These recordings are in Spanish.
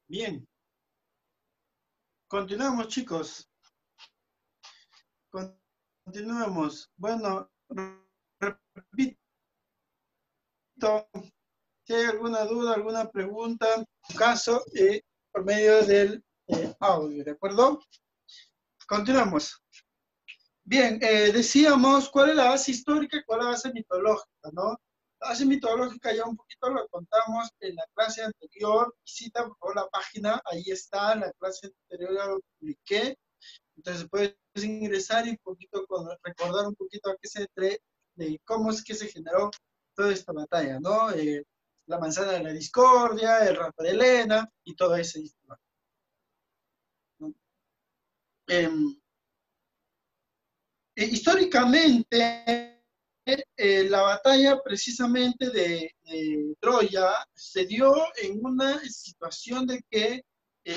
Bien, continuamos, chicos. Continuamos. Bueno, repito, si hay alguna duda, alguna pregunta, en su caso, por medio del audio, ¿de acuerdo? Continuamos. Bien, decíamos cuál es la base histórica y cuál es la base mitológica, ¿no? La base mitológica ya un poquito lo contamos en la clase anterior. Visita por favor la página, ahí está, en la clase anterior ya lo publiqué. Entonces puedes ingresar y un poquito recordar un poquito a qué de cómo es que se generó toda esta batalla, ¿no? La manzana de la discordia, el rapto de Helena y todo ese historia, ¿no? Eh, Históricamente, la batalla precisamente de Troya se dio en una situación de que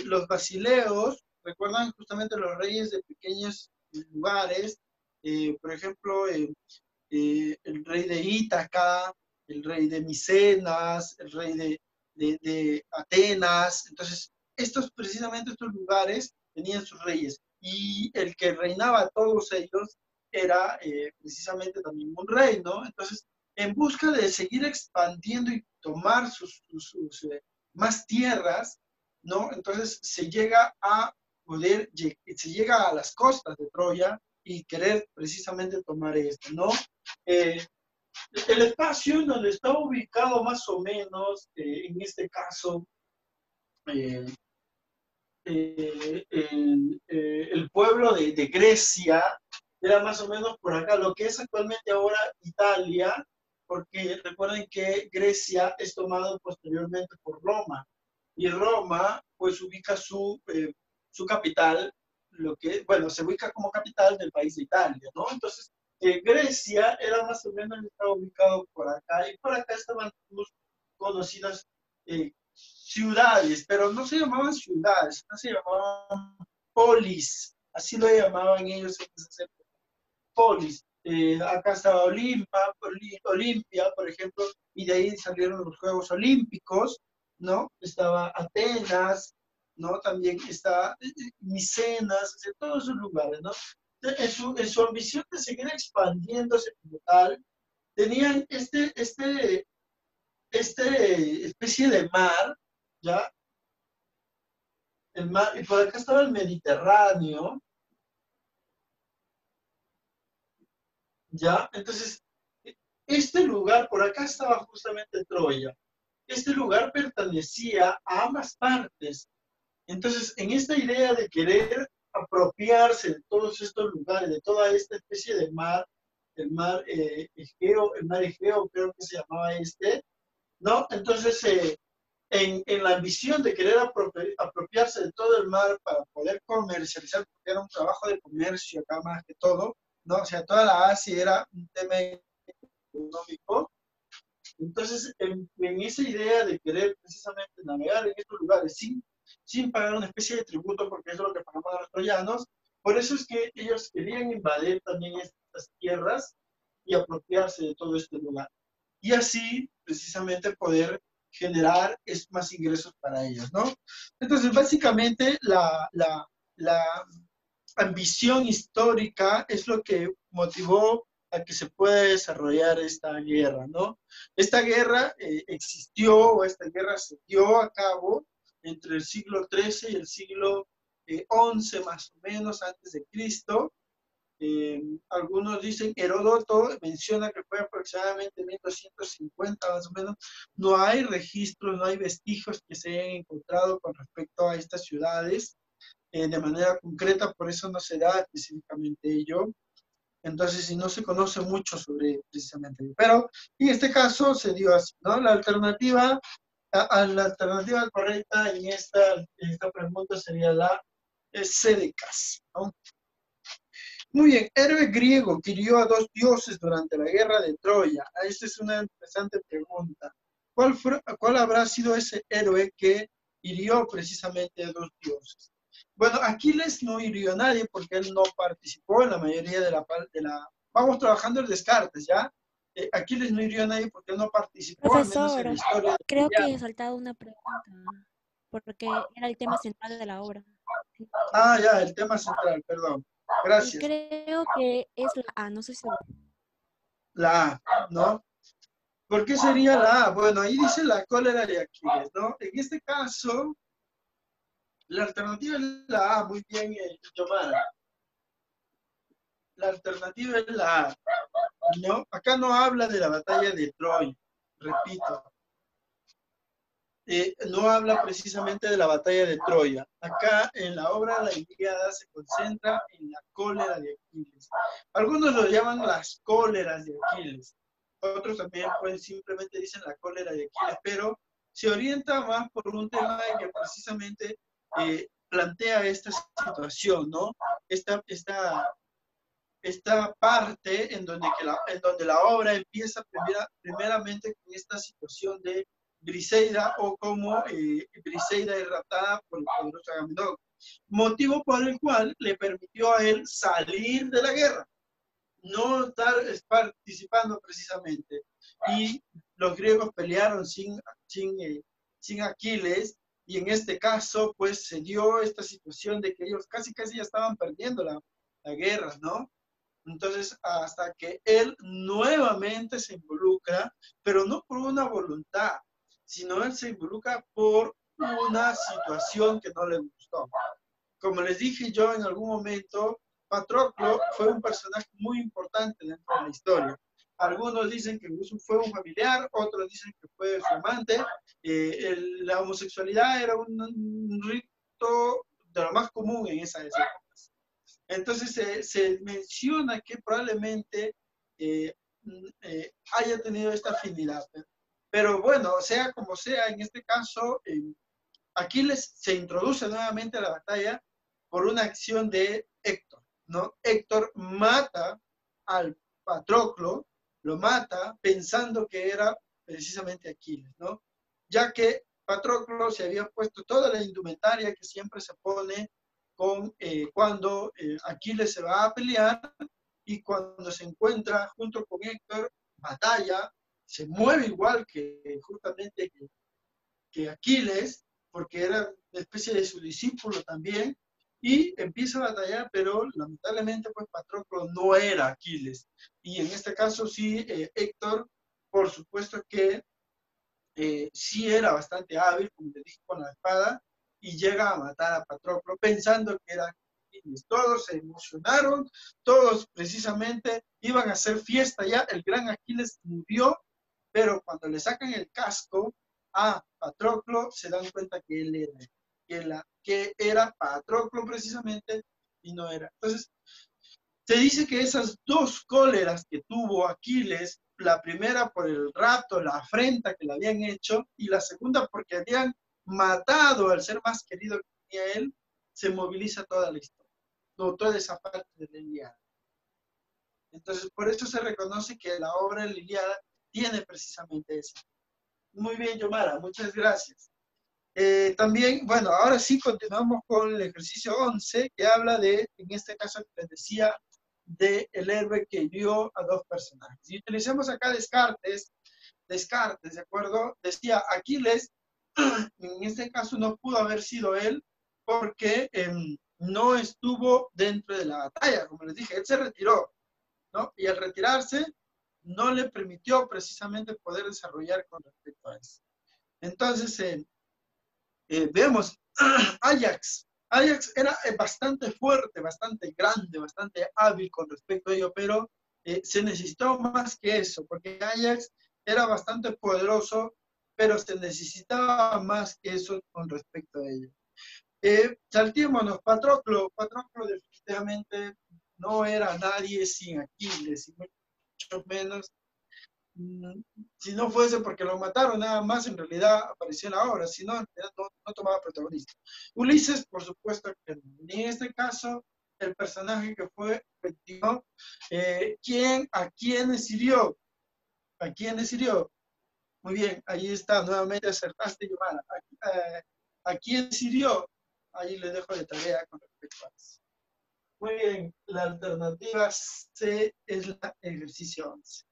los basileos, recuerdan justamente los reyes de pequeños lugares, por ejemplo, el rey de Ítaca, el rey de Micenas, el rey de Atenas. Entonces, precisamente estos lugares tenían sus reyes. Y el que reinaba a todos ellos era precisamente también un rey, ¿no? Entonces, en busca de seguir expandiendo y tomar más tierras, ¿no? Entonces se llega a se llega a las costas de Troya y querer precisamente tomar esto, ¿no? Eh, el espacio donde está ubicado más o menos, en este caso, eh, el pueblo de Grecia, era más o menos por acá, lo que es actualmente ahora Italia, porque recuerden que Grecia es tomado posteriormente por Roma, y Roma pues ubica su capital, bueno, se ubica como capital del país de Italia, ¿no? Entonces, Grecia era más o menos, estaba ubicado por acá, y por acá estaban conocidas ciudades, pero no se llamaban ciudades, no se llamaban polis, así lo llamaban ellos en esa época, polis. Acá estaba Olimpia, por ejemplo, y de ahí salieron los Juegos Olímpicos, ¿no? Estaba Atenas, ¿no? También está Micenas, o sea, todos esos lugares, ¿no? En su ambición de seguir expandiéndose como tal, tenían especie de mar, ¿ya? El mar, y por acá estaba el Mediterráneo, ¿ya? Entonces, este lugar, por acá estaba justamente Troya. Este lugar pertenecía a ambas partes. Entonces, en esta idea de querer apropiarse de todos estos lugares, de toda esta especie de mar, el mar Egeo creo que se llamaba ¿no? Entonces, en la ambición de querer apropiarse de todo el mar para poder comercializar, porque era un trabajo de comercio acá más que todo, ¿no? O sea, toda la Asia era un tema económico. Entonces, en esa idea de querer precisamente navegar en estos lugares sin pagar una especie de tributo, porque eso es lo que pagamos a los troyanos, por eso es que ellos querían invadir también estas tierras y apropiarse de todo este lugar. Y así, precisamente, poder generar más ingresos para ellos, ¿no? Entonces, básicamente, la ambición histórica es lo que motivó a que se pueda desarrollar esta guerra, ¿no? Esta guerra existió, o esta guerra se dio a cabo entre el siglo XIII y el siglo XI, más o menos, antes de Cristo. Algunos dicen, Heródoto menciona que fue aproximadamente 1250 más o menos. No hay registros, no hay vestigios que se hayan encontrado con respecto a estas ciudades de manera concreta, por eso no se da específicamente ello. Entonces, si no se conoce mucho sobre precisamente ello. Pero en este caso se dio así, ¿no? La alternativa correcta en esta pregunta sería la Sédecas, ¿no? Muy bien, héroe griego que hirió a dos dioses durante la guerra de Troya. Esta es una interesante pregunta. ¿Cuál habrá sido ese héroe que hirió precisamente a dos dioses? Bueno, Aquiles no hirió a nadie porque él no participó en la mayoría de la. Vamos trabajando el descartes, ¿ya? Aquiles no hirió a nadie porque él no participó, al menos en la Profesor, historia de creo que Troya. he saltado una pregunta. porque era el tema central de la obra. Si no me Ah, equivoco. ya, el tema central, perdón. Y Gracias. creo que es la A, no sé si... La A, ¿no? ¿Por qué sería la A? Bueno, ahí dice la cólera de Aquiles, ¿no? En este caso, la alternativa es la A, muy bien, Yomara. La alternativa es la A, ¿no? Acá no habla de la batalla de Troya, repito. No habla precisamente de la batalla de Troya. Acá en la obra La Ilíada se concentra en la cólera de Aquiles. Algunos lo llaman las cóleras de Aquiles. Otros también pues, simplemente dicen la cólera de Aquiles, pero se orienta más por un tema que precisamente plantea esta situación, ¿no? Esta parte en donde la obra empieza primeramente con esta situación de Briseida o como Briseida es raptada por el poderoso Agamenón, motivo por el cual le permitió a él salir de la guerra, no estar participando precisamente. Y los griegos pelearon sin Aquiles, y en este caso, pues se dio esta situación de que ellos casi ya estaban perdiendo la guerra, ¿no? Entonces, hasta que él nuevamente se involucra, pero no por una voluntad, sino él se involucra por una situación que no le gustó. Como les dije yo en algún momento, Patroclo fue un personaje muy importante dentro de la historia. Algunos dicen que fue un familiar, otros dicen que fue su amante. La homosexualidad era un rito de lo más común en esa época. Entonces se menciona que probablemente eh, haya tenido esta afinidad. Pero bueno, sea como sea, en este caso, Aquiles se introduce nuevamente a la batalla por una acción de Héctor, ¿no? Héctor mata al Patroclo, lo mata pensando que era precisamente Aquiles, ¿no? Ya que Patroclo se había puesto toda la indumentaria que siempre se pone cuando Aquiles se va a pelear y cuando se encuentra junto con Héctor, batalla, se mueve igual que justamente que Aquiles, porque era una especie de su discípulo también, y empieza a batallar, pero lamentablemente pues Patroclo no era Aquiles. Y en este caso sí, Héctor, por supuesto que sí era bastante hábil, como le dije, con la espada, y llega a matar a Patroclo pensando que era Aquiles. Todos se emocionaron, todos precisamente iban a hacer fiesta ya, el gran Aquiles murió, pero cuando le sacan el casco a Patroclo, se dan cuenta que él que era Patroclo precisamente y no era. Entonces, se dice que esas dos cóleras que tuvo Aquiles, la primera por el rapto, la afrenta que le habían hecho, y la segunda porque habían matado al ser más querido que tenía él, se moviliza toda la historia, no, toda esa parte de la Ilíada. Entonces, por eso se reconoce que la obra de la Ilíada tiene precisamente eso. Muy bien, Yomara, muchas gracias. También, bueno, ahora sí continuamos con el ejercicio 11, que habla de, en este caso que les decía, del héroe que hirió a dos personajes. Y utilicemos acá Descartes, ¿de acuerdo? Decía Aquiles, en este caso no pudo haber sido él porque no estuvo dentro de la batalla, como les dije, él se retiró, ¿no? Y al retirarse no le permitió precisamente poder desarrollar con respecto a eso. Entonces, vemos Ajax. Ajax era bastante fuerte, bastante grande, bastante hábil con respecto a ello, pero se necesitó más que eso, porque Ajax era bastante poderoso, pero se necesitaba más que eso con respecto a ello. Saltémonos, Patroclo definitivamente no era nadie sin Aquiles, y mucho menos si no fuese porque lo mataron nada más, en realidad apareció en la obra, si no, no tomaba protagonista. Ulises, por supuesto que no. En este caso, el personaje que fue, ¿a quiénes hirió? ¿A quiénes hirió? Muy bien, ahí está, nuevamente acertaste, Giovanna. ¿A quién hirió? Ahí le dejo de tarea con respecto a eso. Muy bien, la alternativa C es el ejercicio 11.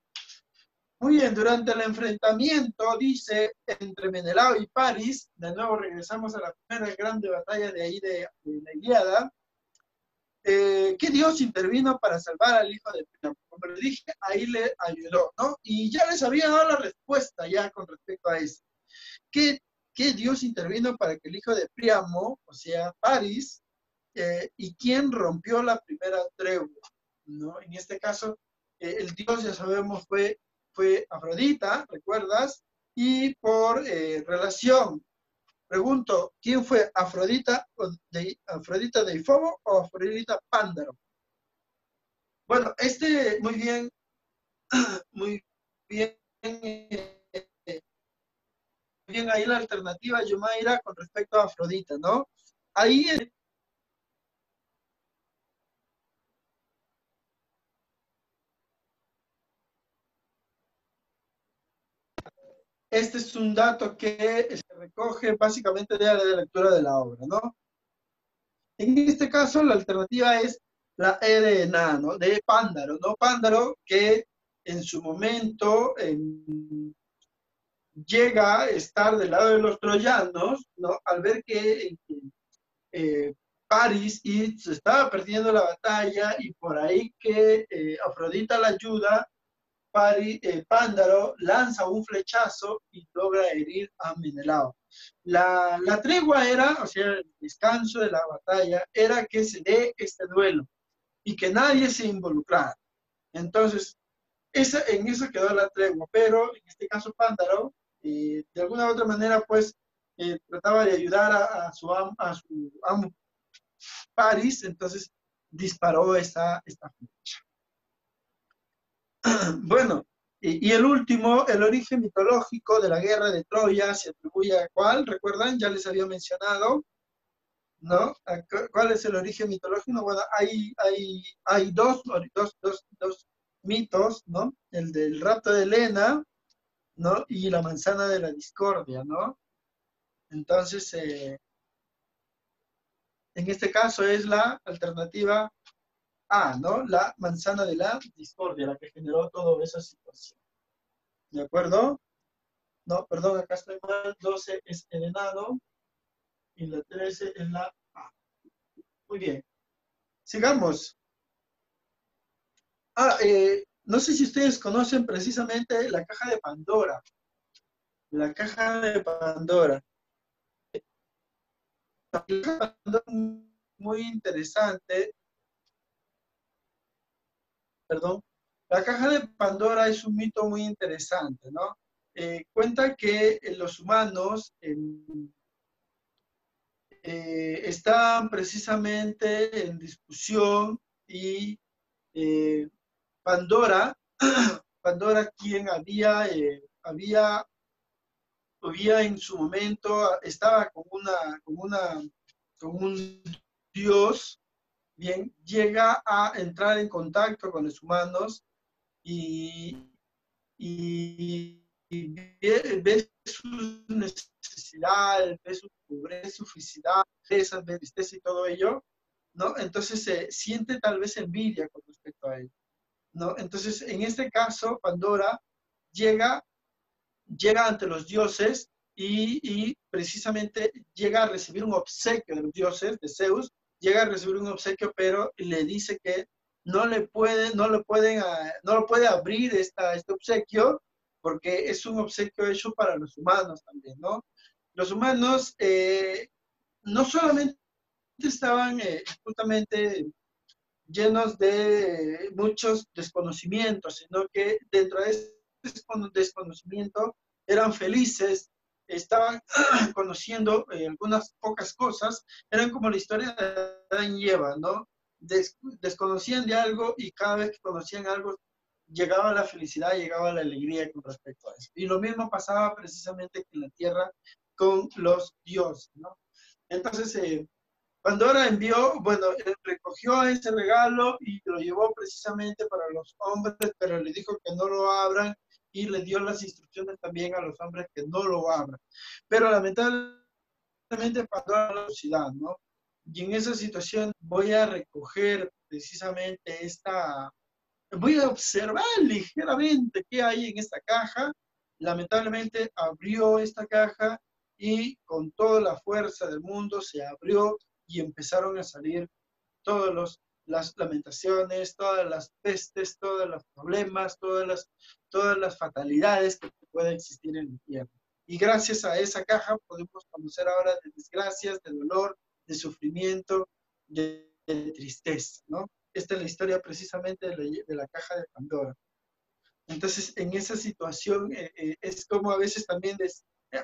Muy bien, durante el enfrentamiento, dice, entre Menelao y París, de nuevo regresamos a la primera grande batalla de ahí de la Ilíada, que Dios intervino para salvar al hijo de Príamo. Como le dije, ahí le ayudó, ¿no? Y ya les había dado la respuesta ya con respecto a eso. Que, que Dios intervino para que el hijo de Príamo, o sea, París, y quién rompió la primera tregua, ¿no? En este caso, el Dios, ya sabemos, fue Afrodita, ¿recuerdas? Y por relación, pregunto, ¿quién fue Afrodita de Ifobo o Afrodita Pándaro? Bueno, muy bien, bien ahí la alternativa Yumaira con respecto a Afrodita, ¿no? Ahí este es un dato que se recoge básicamente de la lectura de la obra, ¿no? En este caso, la alternativa es la E de enano, de Pándaro, ¿no? Pándaro que en su momento llega a estar del lado de los troyanos, ¿no? Al ver que eh, París y se estaba perdiendo la batalla y por ahí que Afrodita la ayuda, Pándaro lanza un flechazo y logra herir a Menelao. La tregua era, o sea, el descanso de la batalla, era que se dé este duelo y que nadie se involucrara. Entonces, en eso quedó la tregua, pero en este caso Pándaro, de alguna u otra manera, pues, trataba de ayudar a su amo París, entonces disparó esta flecha. Bueno, y el último, el origen mitológico de la guerra de Troya se atribuye a cuál, ¿recuerdan? Ya les había mencionado, ¿no? ¿Cuál es el origen mitológico? Bueno, hay dos mitos, ¿no? El del rapto de Helena, ¿no? Y la manzana de la discordia, ¿no? Entonces, en este caso es la alternativa A, ¿no? La manzana de la discordia, la que generó toda esa situación. ¿De acuerdo? No, perdón, acá estoy mal. 12 es el enano y la 13 es la A. Muy bien. Sigamos. No sé si ustedes conocen precisamente la caja de Pandora. La caja de Pandora. La caja de Pandora es muy interesante. Perdón. La caja de Pandora es un mito muy interesante, ¿no? Cuenta que los humanos estaban precisamente en discusión y Pandora, Pandora quien había en su momento, estaba con un dios, bien, llega a entrar en contacto con los humanos y, y ve sus necesidades, ve su pobreza, su felicidad, esas tristeza y todo ello, ¿no? Entonces se siente tal vez envidia con respecto a él, ¿no? Entonces, en este caso, Pandora llega, llega ante los dioses y precisamente llega a recibir un obsequio de los dioses, de Zeus, llega a recibir un obsequio, pero le dice que no lo puede abrir este obsequio porque es un obsequio hecho para los humanos también, ¿no? Los humanos no solamente estaban justamente llenos de muchos desconocimientos, sino que dentro de ese desconocimiento eran felices, estaban conociendo algunas pocas cosas, eran como la historia de Adán y Eva, ¿no? Desconocían de algo y cada vez que conocían algo llegaba la felicidad, llegaba la alegría con respecto a eso. Y lo mismo pasaba precisamente en la tierra con los dioses, ¿no? Entonces, Pandora envió, bueno, recogió ese regalo y lo llevó precisamente para los hombres, pero le dijo que no lo abran y le dio las instrucciones también a los hombres que no lo abran. Pero lamentablemente Pandora la velocidad, ¿no? Y en esa situación voy a recoger precisamente voy a observar ligeramente qué hay en esta caja. Lamentablemente abrió esta caja y con toda la fuerza del mundo se abrió y empezaron a salir todas las lamentaciones, todas las pestes, todos los problemas, todas las fatalidades que pueden existir en la tierra. Y gracias a esa caja podemos conocer ahora de desgracias, de dolor, de sufrimiento, de tristeza, ¿no? Esta es la historia precisamente de la caja de Pandora. Entonces, en esa situación es como a veces también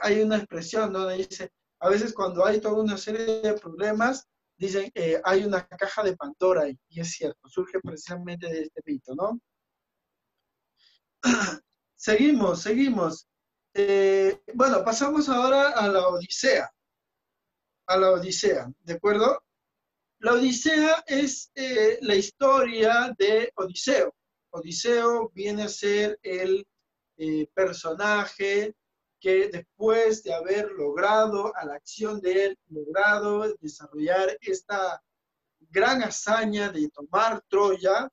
hay una expresión, ¿no? Dice, a veces cuando hay toda una serie de problemas, dicen, hay una caja de Pandora, y es cierto, surge precisamente de este mito, ¿no? Seguimos. Bueno, pasamos ahora a la Odisea, ¿de acuerdo? La Odisea es la historia de Odiseo. Odiseo viene a ser el personaje que después de haber logrado, a la acción de él, logrado desarrollar esta gran hazaña de tomar Troya,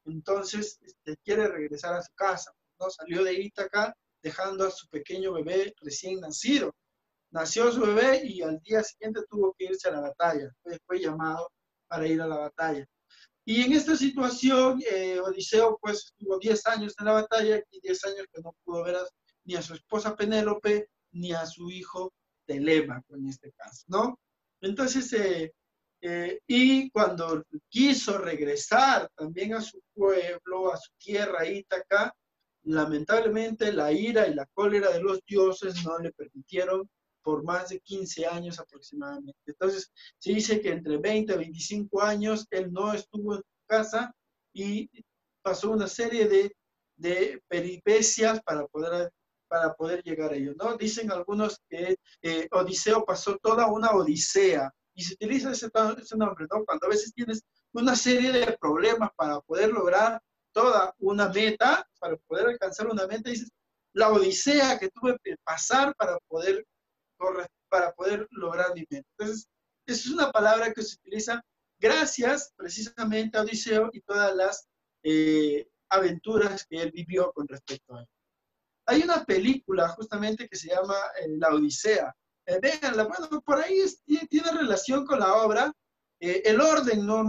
entonces quiere regresar a su casa, ¿no? Salió de Ítaca dejando a su pequeño bebé recién nacido. Nació su bebé y al día siguiente tuvo que irse a la batalla. Fue llamado para ir a la batalla. Y en esta situación, Odiseo pues estuvo 10 años en la batalla y 10 años que no pudo ver ni a su esposa Penélope ni a su hijo Telémaco en este caso, ¿no? Entonces, y cuando quiso regresar también a su pueblo, a su tierra Ítaca, lamentablemente la ira y la cólera de los dioses no le permitieron por más de 15 años aproximadamente. Entonces, se dice que entre 20 y 25 años él no estuvo en su casa y pasó una serie de peripecias para poder llegar a ello, ¿no? Dicen algunos que Odiseo pasó toda una odisea y se utiliza ese nombre, ¿no? Cuando a veces tienes una serie de problemas para poder lograr toda una meta, para poder alcanzar una meta, dices, la odisea que tuve que pasar para poder lograr mi meta. Entonces, es una palabra que se utiliza gracias precisamente a Odiseo y todas las aventuras que él vivió con respecto a él. Hay una película justamente que se llama La Odisea. Véanla, bueno, por ahí tiene relación con la obra. El orden no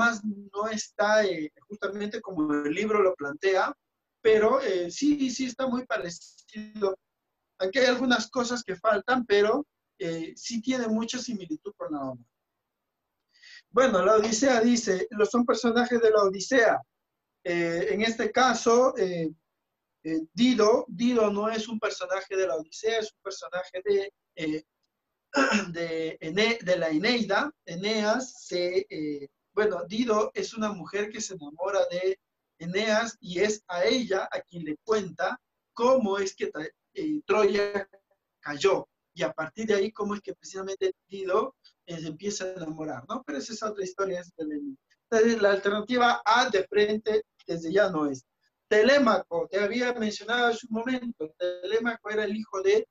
está justamente como el libro lo plantea, pero sí está muy parecido. Aquí hay algunas cosas que faltan, pero sí tiene mucha similitud con la obra. Bueno, la Odisea dice, son personajes de la Odisea. En este caso, Dido no es un personaje de la Odisea, es un personaje de la Eneida. Eneas, bueno, Dido es una mujer que se enamora de Eneas y es a ella a quien le cuenta cómo es que Troya cayó. Y a partir de ahí, cómo es que precisamente Dido se empieza a enamorar, ¿no? Pero esa es otra historia. Entonces, la alternativa A de frente desde ya no es. Telémaco, te había mencionado hace un momento, Telémaco era el hijo de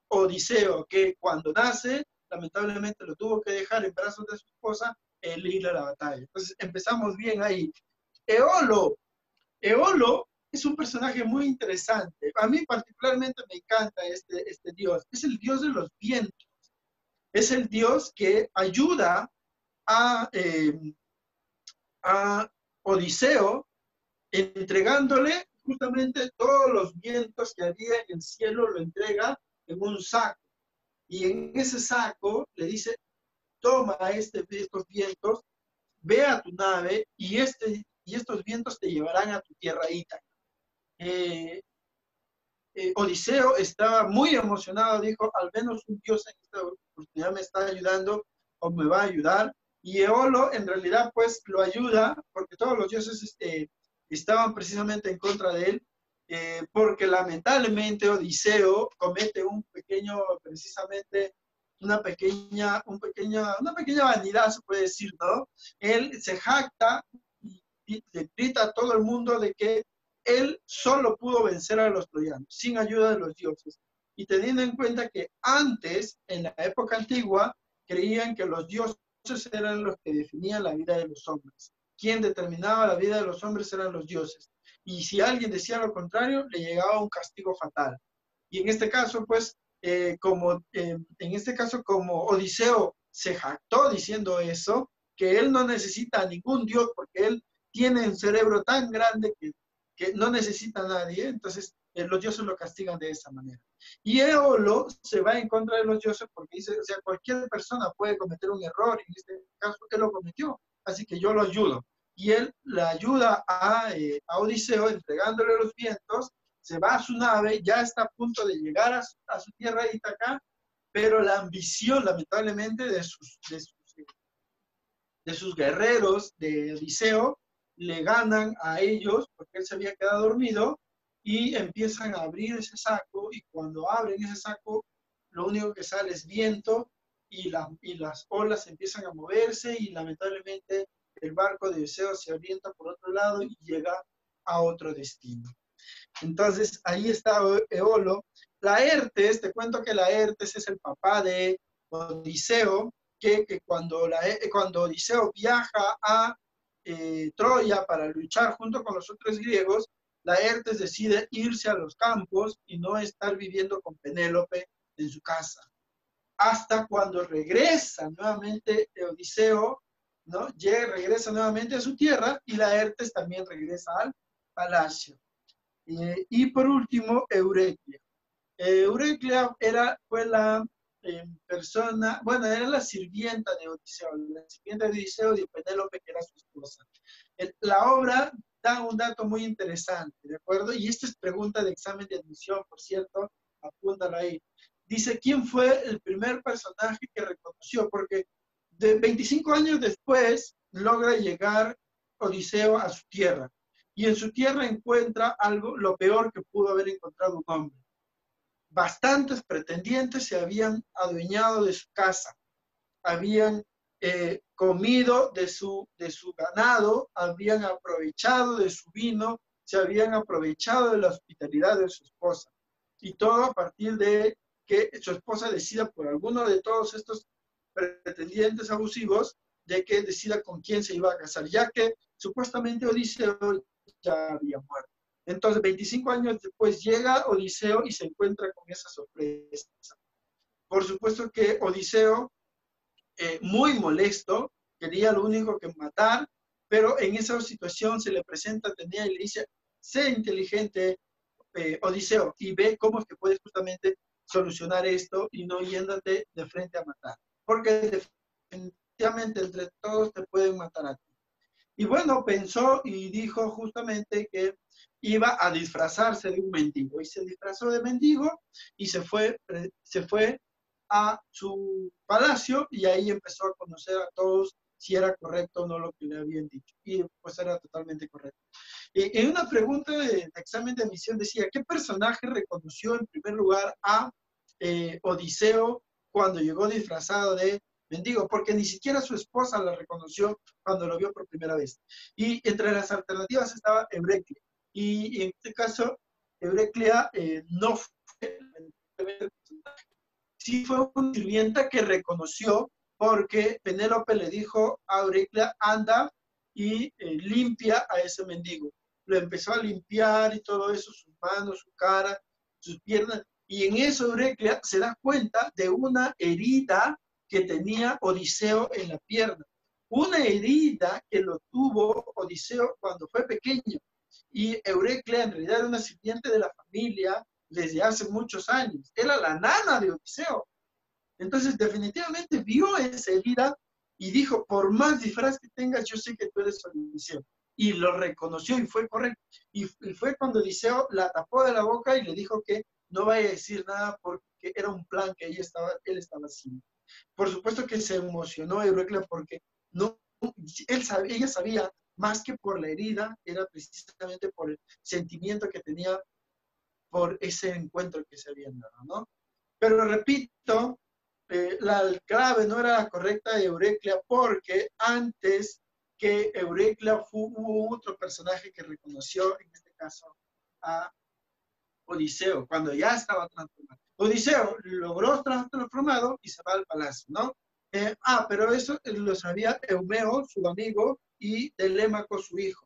Odiseo, que cuando nace, lamentablemente lo tuvo que dejar en brazos de su esposa, el ir a la batalla. Entonces, empezamos bien ahí. Eolo es un personaje muy interesante. A mí particularmente me encanta este dios. Es el dios de los vientos. Es el dios que ayuda a Odiseo entregándole justamente todos los vientos que había en el cielo, lo entrega en un saco. Y en ese saco le dice, toma estos vientos, ve a tu nave y estos vientos te llevarán a tu tierra Ítaca. Odiseo estaba muy emocionado, dijo, al menos un dios en esta oportunidad me está ayudando o me va a ayudar. Y Eolo en realidad pues lo ayuda porque todos los dioses estaban precisamente en contra de él, porque lamentablemente Odiseo comete precisamente una pequeña vanidad, se puede decir, ¿no? Él se jacta y le grita a todo el mundo de que él solo pudo vencer a los troyanos, sin ayuda de los dioses. Y teniendo en cuenta que antes, en la época antigua, creían que los dioses eran los que definían la vida de los hombres. Quien determinaba la vida de los hombres eran los dioses. y si alguien decía lo contrario, le llegaba un castigo fatal. Y en este caso, pues, como Odiseo se jactó diciendo eso, que él no necesita a ningún dios porque él tiene un cerebro tan grande que no necesita a nadie, entonces los dioses lo castigan de esa manera. Y Eolo se va en contra de los dioses porque dice, o sea, cualquier persona puede cometer un error, en este caso él lo cometió, así que yo lo ayudo. Y él le ayuda a Odiseo entregándole los vientos, se va a su nave, ya está a punto de llegar a su tierra de Ítaca, pero la ambición, lamentablemente, de sus guerreros de Odiseo le ganan a ellos porque él se había quedado dormido y empiezan a abrir ese saco y cuando abren ese saco lo único que sale es viento y las olas empiezan a moverse y lamentablemente el barco de Odiseo se orienta por otro lado y llega a otro destino. Entonces ahí está Eolo. Laertes, te cuento que Laertes es el papá de Odiseo, que cuando Odiseo viaja a Troya para luchar junto con los otros griegos, Laertes decide irse a los campos y no estar viviendo con Penélope en su casa. Hasta cuando regresa nuevamente Odiseo, ¿no? Regresa nuevamente a su tierra y Laertes también regresa al palacio. Y por último, Eureclia. Eureclia fue la persona, bueno, era la sirvienta de Odiseo, la sirvienta de Odiseo y de Penélope, que era su esposa. La obra da un dato muy interesante, ¿de acuerdo? Y esta es pregunta de examen de admisión, por cierto, apúntalo ahí. Dice, ¿quién fue el primer personaje que reconoció? Porque de 25 años después logra llegar Odiseo a su tierra. Y en su tierra encuentra algo, lo peor que pudo haber encontrado un hombre. Bastantes pretendientes se habían adueñado de su casa, habían comido de su ganado, habían aprovechado de su vino, se habían aprovechado de la hospitalidad de su esposa. Y todo a partir de que su esposa decida por alguno de todos estos pretendientes abusivos, de que decida con quién se iba a casar, ya que supuestamente Odiseo ya había muerto. Entonces, 25 años después llega Odiseo y se encuentra con esa sorpresa. Por supuesto que Odiseo, muy molesto, quería lo único que matar, pero en esa situación se le presenta a Atenea y le dice, sé inteligente, Odiseo, y ve cómo es que puedes justamente solucionar esto y no yéndote de frente a matar. Porque definitivamente entre todos te pueden matar a ti. Y bueno, pensó y dijo justamente que iba a disfrazarse de un mendigo. Y se disfrazó de mendigo y se fue a su palacio y ahí empezó a conocer a todos si era correcto o no lo que le habían dicho. Y pues era totalmente correcto. En una pregunta de examen de admisión decía, ¿qué personaje reconoció en primer lugar a Odiseo cuando llegó disfrazado de mendigo? Porque ni siquiera su esposa la reconoció cuando lo vio por primera vez. Y entre las alternativas estaba Eureclia. Y en este caso, Eureclia no fue el personaje. Sí fue una sirvienta que reconoció porque Penélope le dijo a Eureclia, anda y limpia a ese mendigo. Lo empezó a limpiar y todo eso, sus manos, su cara, sus piernas. Y en eso Eureclia se da cuenta de una herida que tenía Odiseo en la pierna. Una herida que lo tuvo Odiseo cuando fue pequeño. Y Eureclia en realidad era una sirviente de la familia desde hace muchos años. Era la nana de Odiseo. Entonces definitivamente vio esa herida y dijo, por más disfraz que tengas, yo sé que tú eres Odiseo. Y lo reconoció y fue correcto. Y fue cuando Odiseo la tapó de la boca y le dijo que no vaya a decir nada porque era un plan que él estaba haciendo. Por supuesto que se emocionó Eureclia porque ella sabía más que por la herida, era precisamente por el sentimiento que tenía por ese encuentro que se habían dado, ¿no? Pero repito, la clave no era la correcta de Eureclia porque antes que Eureclia hubo otro personaje que reconoció, en este caso, a Odiseo, cuando ya estaba transformado. Odiseo logró estar transformado y se va al palacio, ¿no? Pero eso lo sabía Eumeo, su amigo, y Telémaco, su hijo,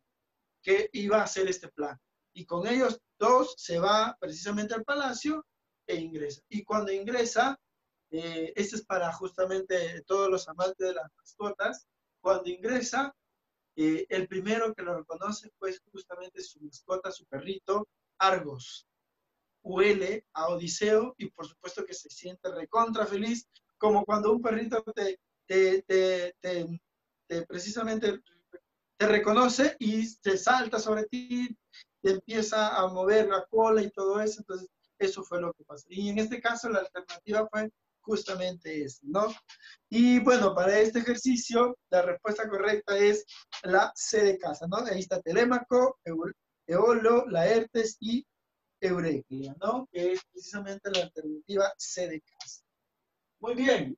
que iba a hacer este plan. Y con ellos dos se va precisamente al palacio e ingresa. Y cuando ingresa, este es para justamente todos los amantes de las mascotas, cuando ingresa, el primero que lo reconoce fue justamente su mascota, su perrito, Argos. Huele a Odiseo y por supuesto que se siente recontra feliz, como cuando un perrito precisamente te reconoce y te salta sobre ti, te empieza a mover la cola y todo eso. Entonces, eso fue lo que pasó. Y en este caso, la alternativa fue justamente eso, ¿no? Y bueno, para este ejercicio, la respuesta correcta es la C de casa, ¿no? Ahí está Telémaco, Eolo, Laertes y Eureclia, ¿no? Que es precisamente la alternativa C de casa. Muy bien,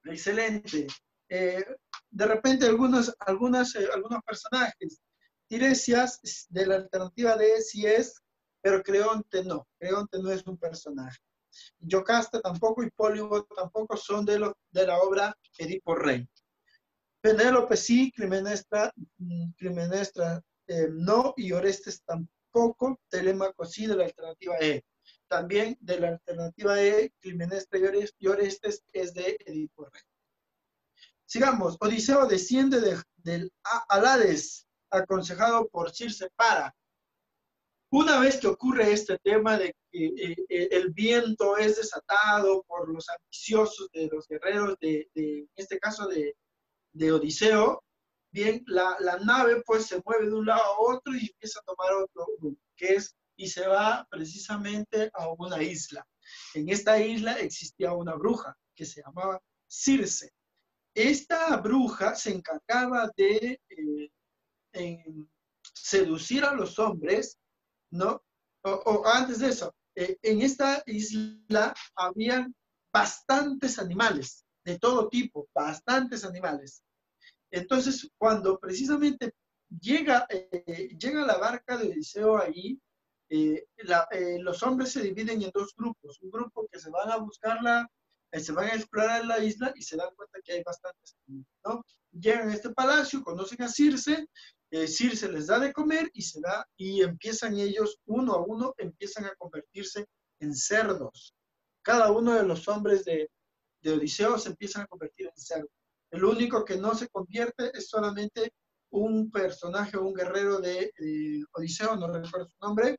excelente. De repente algunos personajes. Tiresias de la alternativa D sí es, pero Creonte no. Creonte no es un personaje. Yocasta tampoco y Pólibo tampoco son de la obra Edipo Rey. Penélope sí, Climenestra no, y Orestes tampoco, Telémaco sí, de la alternativa E. También de la alternativa E, Climenestra y Orestes es de Edipo Rey. Sigamos, Odiseo desciende del Hades, aconsejado por Circe para. Una vez que ocurre este tema de que el viento es desatado por los ambiciosos de los guerreros, en este caso de Odiseo, bien, la nave pues se mueve de un lado a otro y empieza a tomar otro rumbo, y se va precisamente a una isla. En esta isla existía una bruja que se llamaba Circe. Esta bruja se encargaba de seducir a los hombres, ¿no? O antes de eso, en esta isla habían bastantes animales, de todo tipo, bastantes animales. Entonces, cuando precisamente llega la barca de Odiseo ahí, los hombres se dividen en dos grupos. Un grupo que se van a buscarla, se van a explorar la isla y se dan cuenta que hay bastantes, ¿no? Llegan a este palacio, conocen a Circe, Circe les da de comer y empiezan ellos, uno a uno, empiezan a convertirse en cerdos. Cada uno de los hombres de Odiseo se empiezan a convertir en cerdos. El único que no se convierte es solamente un personaje, un guerrero de Odiseo, no recuerdo su nombre,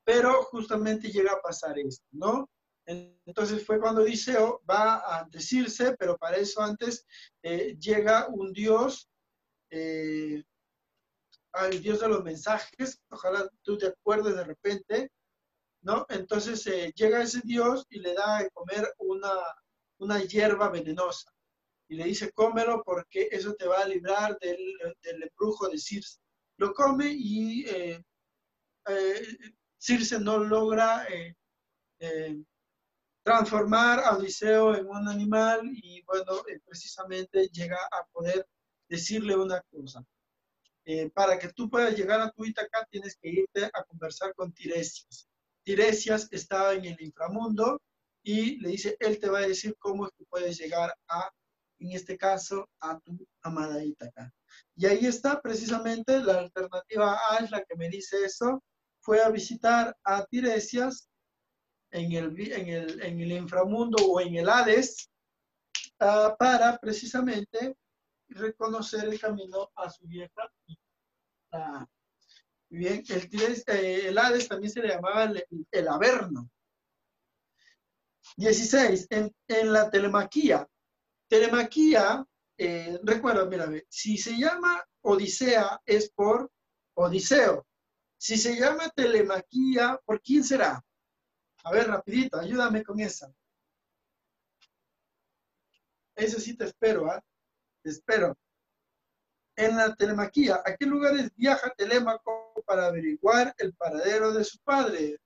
pero justamente llega a pasar esto, ¿no? Entonces fue cuando Odiseo va a decirse, pero para eso antes llega un dios, el dios de los mensajes, ojalá tú te acuerdes de repente, ¿no? Entonces llega ese dios y le da de comer una hierba venenosa. Y le dice, cómelo porque eso te va a librar del embrujo de Circe. Lo come y Circe no logra transformar a Odiseo en un animal y bueno, precisamente llega a poder decirle una cosa. Para que tú puedas llegar a tu Ítaca tienes que irte a conversar con Tiresias. Tiresias está en el inframundo y le dice, él te va a decir cómo es que puedes llegar en este caso, a tu amada Ítaca. Y ahí está precisamente la alternativa A, es la que me dice eso. Fue a visitar a Tiresias en el inframundo o en el Hades para precisamente reconocer el camino a su vieja Ítaca. Bien, el Hades también se le llamaba el Averno. 16. En la telemaquía. Telemaquía, recuerda, mírame, si se llama Odisea es por Odiseo. Si se llama telemaquía, ¿por quién será? A ver, rapidito, ayúdame con esa. Eso sí te espero, ¿ah? Te espero. En la telemaquía, ¿a qué lugares viaja Telémaco para averiguar el paradero de su padre?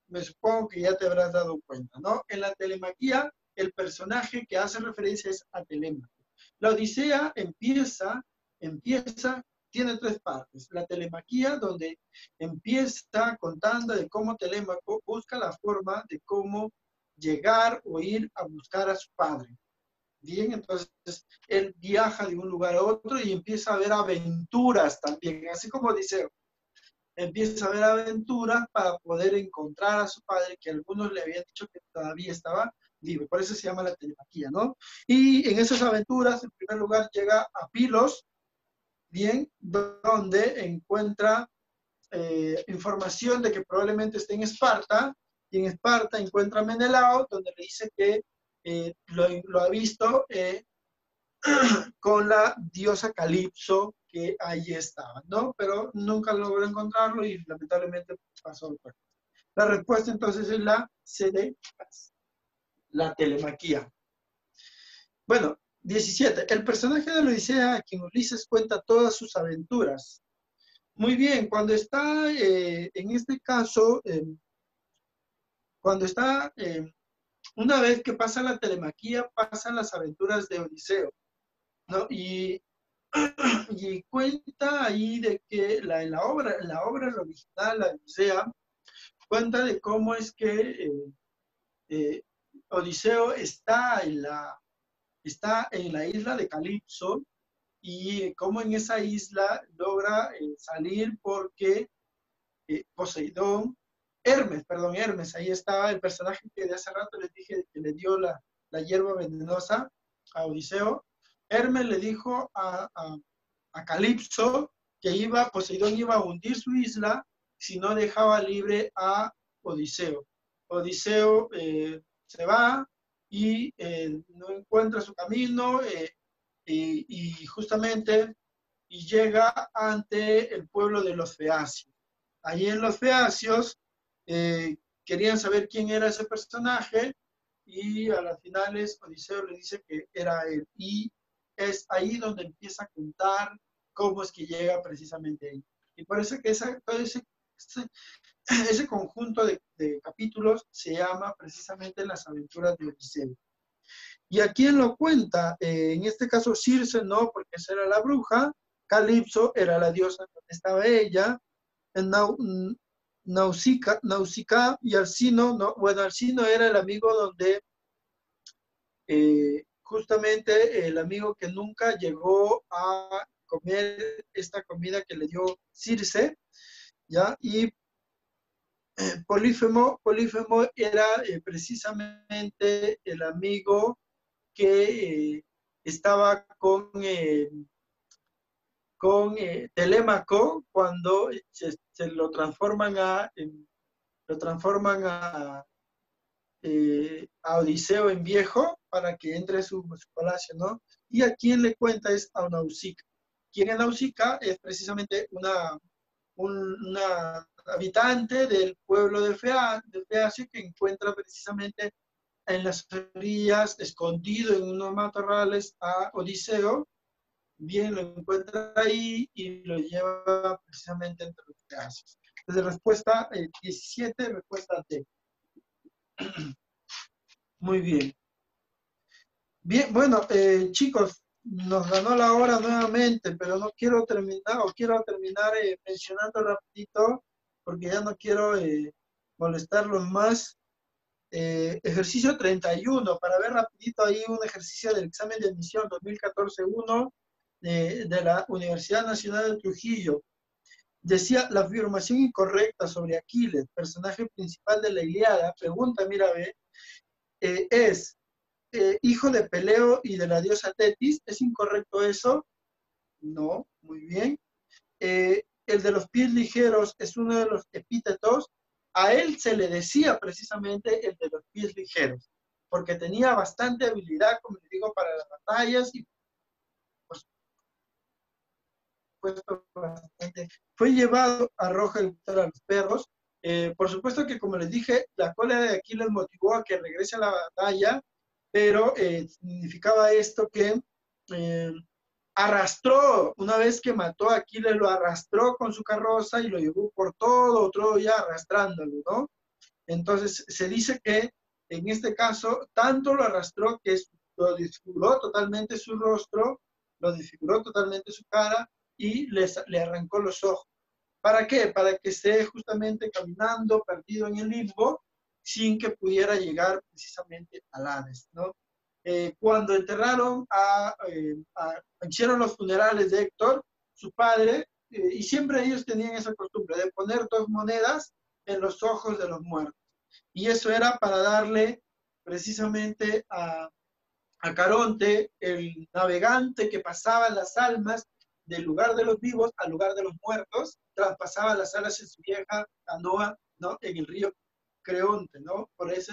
Me supongo que ya te habrás dado cuenta, ¿no? En la telemaquía, el personaje que hace referencia es a Telémaco. La Odisea empieza, tiene tres partes. La telemaquía, donde empieza contando de cómo Telémaco busca la forma de cómo llegar o ir a buscar a su padre. Bien, entonces él viaja de un lugar a otro y empieza a ver aventuras también, así como Odiseo. empieza a ver aventuras para poder encontrar a su padre, que algunos le habían dicho que todavía estaba vivo. Por eso se llama la telepaquía, ¿no? Y en esas aventuras, en primer lugar, llega a Pilos, bien, donde encuentra información de que probablemente esté en Esparta, y en Esparta encuentra a Menelao, donde le dice que lo ha visto con la diosa Calipso, que ahí estaba, ¿no? Pero nunca logró encontrarlo y lamentablemente pasó el cuerpo. La respuesta entonces es la C de la telemaquía. Bueno, 17. El personaje de la Odisea a quien Ulises cuenta todas sus aventuras. Muy bien, cuando está, en este caso, cuando está, una vez que pasa la telemaquía, pasan las aventuras de Odiseo, ¿no? Y cuenta ahí de que en la obra original, la Odisea, cuenta de cómo es que eh, Odiseo está en la isla de Calipso y cómo en esa isla logra salir porque Hermes, ahí estaba el personaje que de hace rato les dije que le dio la hierba venenosa a Odiseo. Hermes le dijo a Calipso que Poseidón iba a hundir su isla si no dejaba libre a Odiseo. Odiseo se va y no encuentra su camino y justamente y llega ante el pueblo de los Feacios. Allí en los Feacios querían saber quién era ese personaje y a las finales Odiseo le dice que era él. Y es ahí donde empieza a contar cómo es que llega precisamente ahí. Y por eso que todo ese conjunto de capítulos se llama precisamente Las aventuras de Odiseo. ¿Y a quién lo cuenta? En este caso Circe no, porque esa era la bruja. Calipso era la diosa donde estaba ella. Nausicaa y Alcino, no, bueno, Alcino era el amigo donde justamente el amigo que nunca llegó a comer esta comida que le dio Circe, ¿ya? Y Polífemo era precisamente el amigo que estaba con Telémaco cuando se lo transforman a Odiseo en viejo para que entre su palacio, ¿no? Y a quien le cuenta es a Nausicaa. Quien es Nausicaa es precisamente una habitante del pueblo de Feacio que encuentra precisamente en las orillas, escondido en unos matorrales, a Odiseo. Bien, lo encuentra ahí y lo lleva precisamente entre los Feacios. Entonces, respuesta 17, respuesta D. Muy bien. Bien, bueno, chicos, nos ganó la hora nuevamente, pero no quiero terminar, o quiero terminar mencionando rapidito, porque ya no quiero molestarlos más. Ejercicio 31, para ver rapidito ahí un ejercicio del examen de admisión 2014-1 de la Universidad Nacional de Trujillo. Decía, la afirmación incorrecta sobre Aquiles, personaje principal de la Ilíada, pregunta, mira, ve, es hijo de Peleo y de la diosa Tetis. ¿Es incorrecto eso? No, muy bien. El de los pies ligeros es uno de los epítetos. A él se le decía precisamente el de los pies ligeros, porque tenía bastante habilidad, como les digo, para las batallas y por supuesto bastante. Fue llevado a Roja el a los perros. Por supuesto que, como les dije, la cola de Aquiles motivó a que regrese a la batalla, pero significaba esto que arrastró, una vez que mató a Aquiles, lo arrastró con su carroza y lo llevó por todo Troya arrastrándolo, ¿no? Entonces se dice que en este caso tanto lo arrastró que lo desfiguró totalmente su rostro, lo desfiguró totalmente su cara y le arrancó los ojos. ¿Para qué? Para que esté justamente caminando, perdido en el limbo, sin que pudiera llegar precisamente al Hades, ¿no? Cuando enterraron hicieron los funerales de Héctor, su padre, y siempre ellos tenían esa costumbre de poner 2 monedas en los ojos de los muertos. Y eso era para darle precisamente a Caronte, el navegante que pasaba las almas del lugar de los vivos al lugar de los muertos, traspasaba las alas en su vieja canoa, ¿no? En el río Creonte, ¿no? Por eso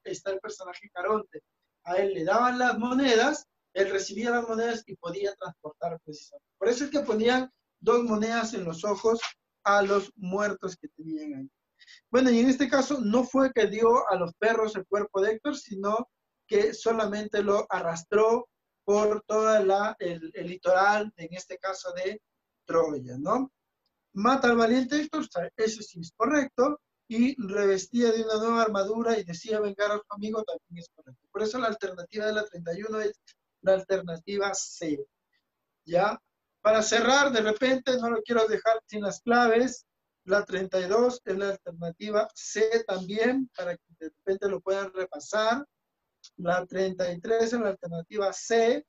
está el personaje Caronte. A él le daban las monedas, él recibía las monedas y podía transportar precisamente. Por eso es que ponían 2 monedas en los ojos a los muertos que tenían ahí. Bueno, y en este caso no fue que dio a los perros el cuerpo de Héctor, sino que solamente lo arrastró por todo el litoral, en este caso de Troya, ¿no? Mata al valiente Héctor, eso sí es correcto, y revestía de una nueva armadura y decía vengar a su amigo, también es correcto. Por eso la alternativa de la 31 es la alternativa C, ¿ya? Para cerrar, de repente, no lo quiero dejar sin las claves, la 32 es la alternativa C también, para que de repente lo puedan repasar. La 33 es la alternativa C,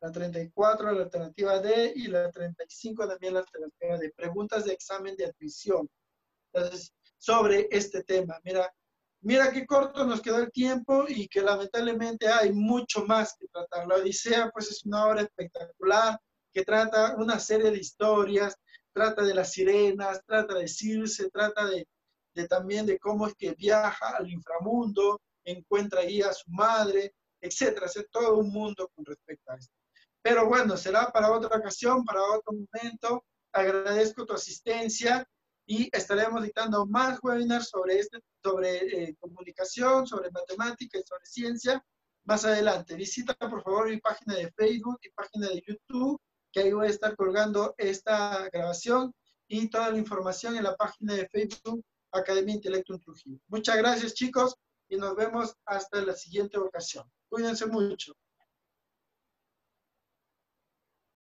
la 34 es la alternativa D y la 35 también la alternativa D. Preguntas de examen de admisión. Entonces, sobre este tema. Mira qué corto nos quedó el tiempo y que lamentablemente hay mucho más que tratar. La Odisea, pues, es una obra espectacular que trata una serie de historias, trata de las sirenas, trata de Circe, trata también de cómo es que viaja al inframundo, encuentra ahí a su madre, etcétera. Es todo un mundo con respecto a esto. Pero bueno, será para otra ocasión, para otro momento. Agradezco tu asistencia y estaremos dictando más webinars sobre comunicación, sobre matemática y sobre ciencia más adelante. Visita por favor mi página de Facebook y página de YouTube, que ahí voy a estar colgando esta grabación y toda la información en la página de Facebook Academia Intelectum Trujillo. Muchas gracias, chicos, y nos vemos hasta la siguiente ocasión. Cuídense mucho.